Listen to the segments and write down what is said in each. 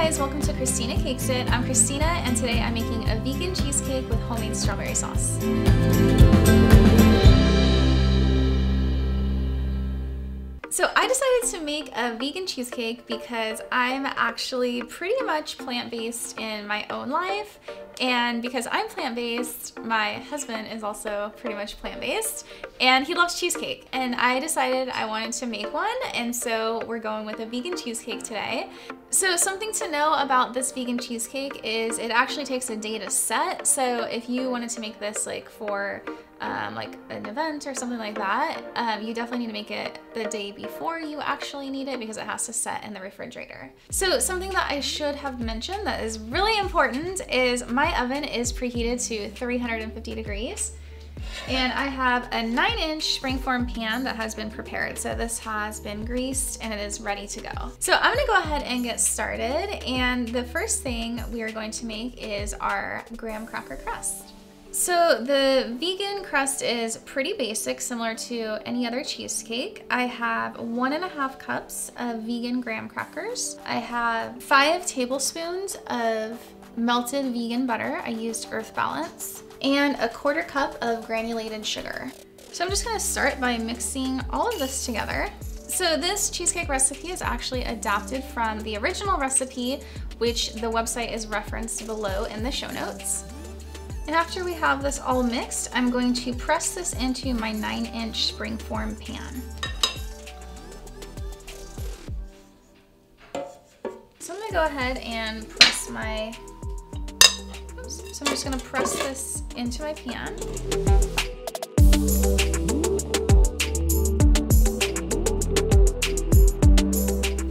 guys, welcome to Christina Cakes It. I'm Christina and today I'm making a vegan cheesecake with homemade strawberry sauce. So I decided to make a vegan cheesecake because I'm actually pretty much plant-based in my own life, and because I'm plant-based, my husband is also pretty much plant-based and he loves cheesecake, and I decided I wanted to make one, and so we're going with a vegan cheesecake today. So something to know about this vegan cheesecake is it actually takes a day to set, so if you wanted to make this like for like an event or something like that, you definitely need to make it the day before you actually need it because it has to set in the refrigerator. So something that I should have mentioned that is really important is my oven is preheated to 350 degrees. And I have a 9-inch springform pan that has been prepared. So this has been greased and it is ready to go. So I'm gonna go ahead and get started. And the first thing we are going to make is our graham cracker crust. So the vegan crust is pretty basic, similar to any other cheesecake. I have 1.5 cups of vegan graham crackers. I have 5 tablespoons of melted vegan butter. I used Earth Balance, and a 1/4 cup of granulated sugar. So I'm just gonna start by mixing all of this together. So this cheesecake recipe is actually adapted from the original recipe, which the website is referenced below in the show notes. And after we have this all mixed, I'm going to press this into my 9-inch springform pan. So I'm gonna go ahead and press my, so I'm just gonna press this into my pan.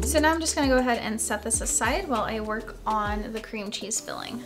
So now I'm just gonna go ahead and set this aside while I work on the cream cheese filling.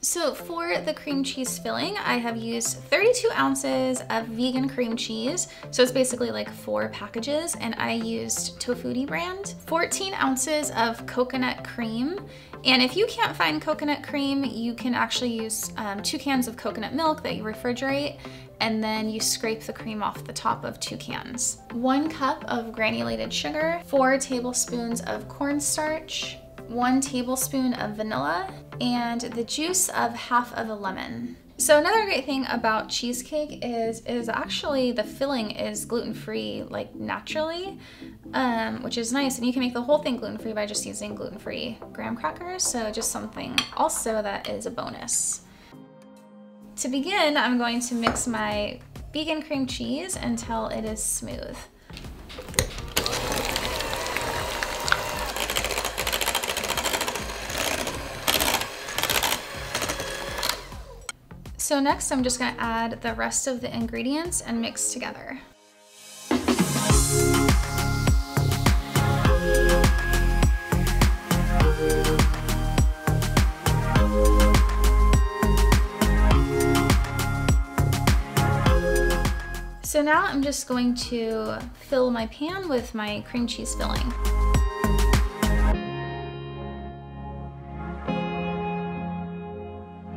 So for the cream cheese filling, I have used 32 ounces of vegan cream cheese. So it's basically like 4 packages, and I used Tofutti brand, 14 ounces of coconut cream. And if you can't find coconut cream, you can actually use 2 cans of coconut milk that you refrigerate, and then you scrape the cream off the top of 2 cans. 1 cup of granulated sugar, 4 tablespoons of cornstarch, 1 tablespoon of vanilla, and the juice of half of a lemon. So another great thing about cheesecake is actually the filling is gluten-free, like naturally, which is nice. And you can make the whole thing gluten-free by just using gluten-free graham crackers. So just something also that is a bonus. To begin, I'm going to mix my vegan cream cheese until it is smooth. So next, I'm just gonna add the rest of the ingredients and mix together. So now I'm just going to fill my pan with my cream cheese filling.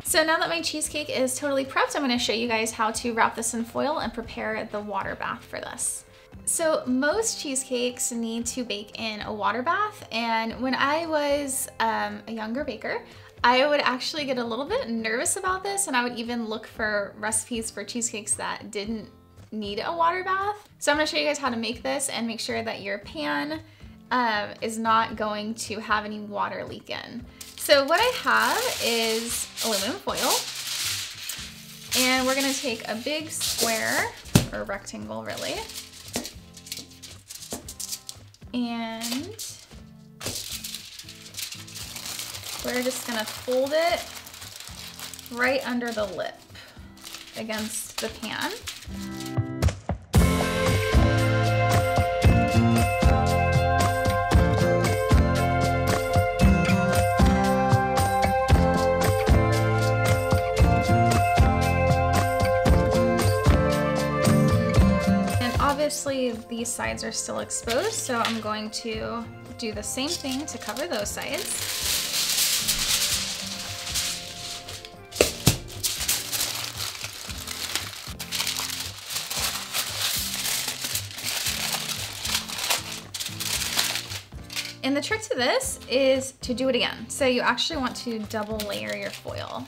So now that my cheesecake is totally prepped, I'm gonna show you guys how to wrap this in foil and prepare the water bath for this. So most cheesecakes need to bake in a water bath, and when I was a younger baker, I would actually get a little bit nervous about this, and I would even look for recipes for cheesecakes that didn't need a water bath. So I'm gonna show you guys how to make this and make sure that your pan is not going to have any water leak in. So what I have is aluminum foil, and we're gonna take a big square, or rectangle really, and we're just gonna fold it right under the lip against the pan. Obviously, these sides are still exposed, so I'm going to do the same thing to cover those sides. And the trick to this is to do it again. So you actually want to double layer your foil.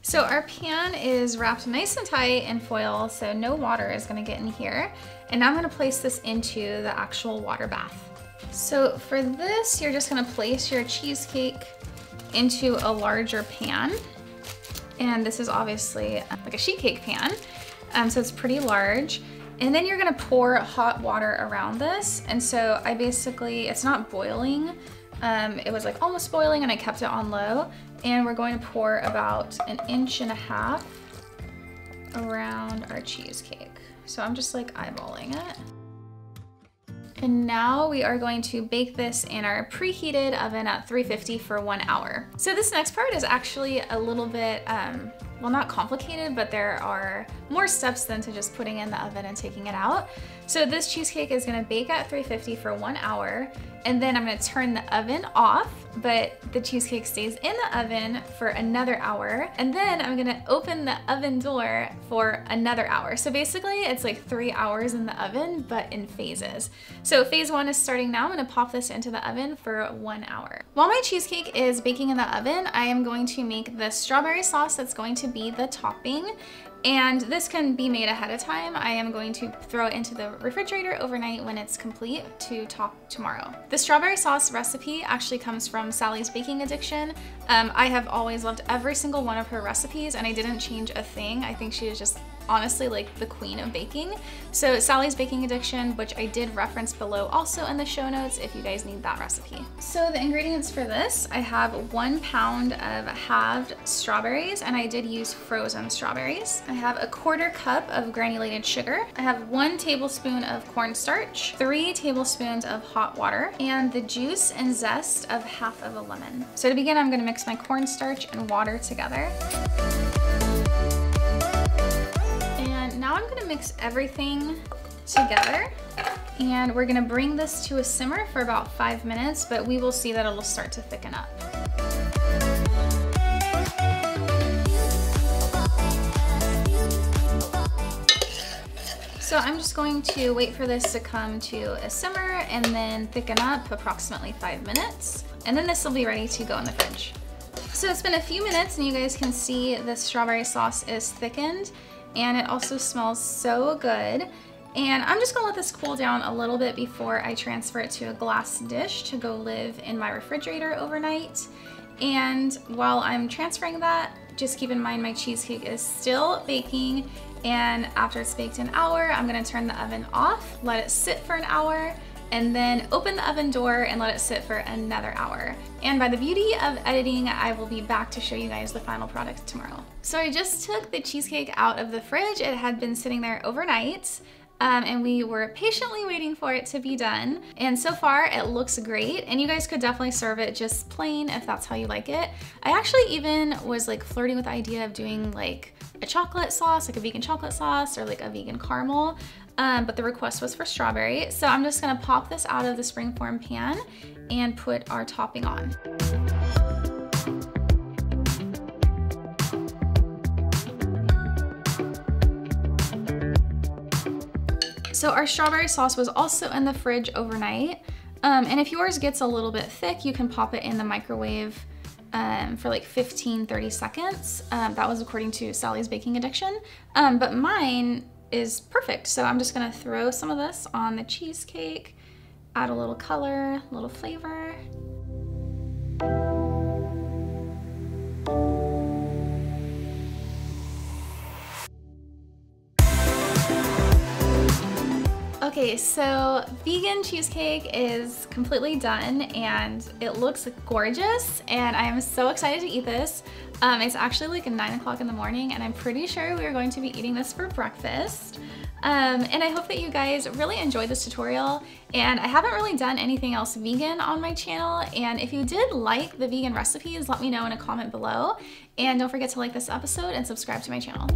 So our pan is wrapped nice and tight in foil, so no water is gonna get in here. And now I'm gonna place this into the actual water bath. So for this, you're just gonna place your cheesecake into a larger pan. And this is obviously like a sheet cake pan, so it's pretty large. And then you're gonna pour hot water around this. And so I basically, it's not boiling. It was like almost boiling and I kept it on low. And we're going to pour about 1.5 inches around our cheesecake. So I'm just like eyeballing it. And now we are going to bake this in our preheated oven at 350 for 1 hour. So this next part is actually a little bit, well, not complicated, but there are more steps than to just putting it in the oven and taking it out. So this cheesecake is gonna bake at 350 for 1 hour, and then I'm gonna turn the oven off, but the cheesecake stays in the oven for another hour, and then I'm gonna open the oven door for another hour. So basically it's like 3 hours in the oven, but in phases. So phase 1 is starting now. I'm gonna pop this into the oven for 1 hour. While my cheesecake is baking in the oven, I am going to make the strawberry sauce that's going to be the topping. And this can be made ahead of time. I am going to throw it into the refrigerator overnight when it's complete to top tomorrow. The strawberry sauce recipe actually comes from Sally's Baking Addiction. I have always loved every single one of her recipes and I didn't change a thing. I think she is just honestly like the queen of baking. So Sally's Baking Addiction, which I did reference below also in the show notes if you guys need that recipe. So the ingredients for this, I have 1 pound of halved strawberries, and I did use frozen strawberries. I have 1/4 cup of granulated sugar. I have 1 tablespoon of cornstarch, 3 tablespoons of hot water, and the juice and zest of 1/2 lemon. So to begin, I'm gonna mix my cornstarch and water together. Now I'm gonna mix everything together and we're gonna bring this to a simmer for about 5 minutes, but we will see that it'll start to thicken up. So I'm just going to wait for this to come to a simmer and then thicken up approximately 5 minutes. And then this will be ready to go in the fridge. So it's been a few minutes and you guys can see the strawberry sauce is thickened. And it also smells so good. And I'm just gonna let this cool down a little bit before I transfer it to a glass dish to go live in my refrigerator overnight. And while I'm transferring that, just keep in mind my cheesecake is still baking, and after it's baked an hour, I'm gonna turn the oven off, let it sit for an hour, and then open the oven door and let it sit for another hour. And by the beauty of editing, I will be back to show you guys the final product tomorrow. So I just took the cheesecake out of the fridge. It had been sitting there overnight. And we were patiently waiting for it to be done. And so far it looks great, and you guys could definitely serve it just plain if that's how you like it. I actually even was like flirting with the idea of doing like a chocolate sauce, like a vegan chocolate sauce or like a vegan caramel, but the request was for strawberry. So I'm just gonna pop this out of the springform pan and put our topping on. So our strawberry sauce was also in the fridge overnight. And if yours gets a little bit thick, you can pop it in the microwave for like 15-30 seconds. That was according to Sally's Baking Addiction. But mine is perfect. So I'm just gonna throw some of this on the cheesecake, add a little color, a little flavor. Okay, so vegan cheesecake is completely done and it looks gorgeous, and I am so excited to eat this. It's actually like 9 o'clock in the morning and I'm pretty sure we are going to be eating this for breakfast. And I hope that you guys really enjoyed this tutorial, and I haven't really done anything else vegan on my channel, and if you did like the vegan recipes, let me know in a comment below, and don't forget to like this episode and subscribe to my channel.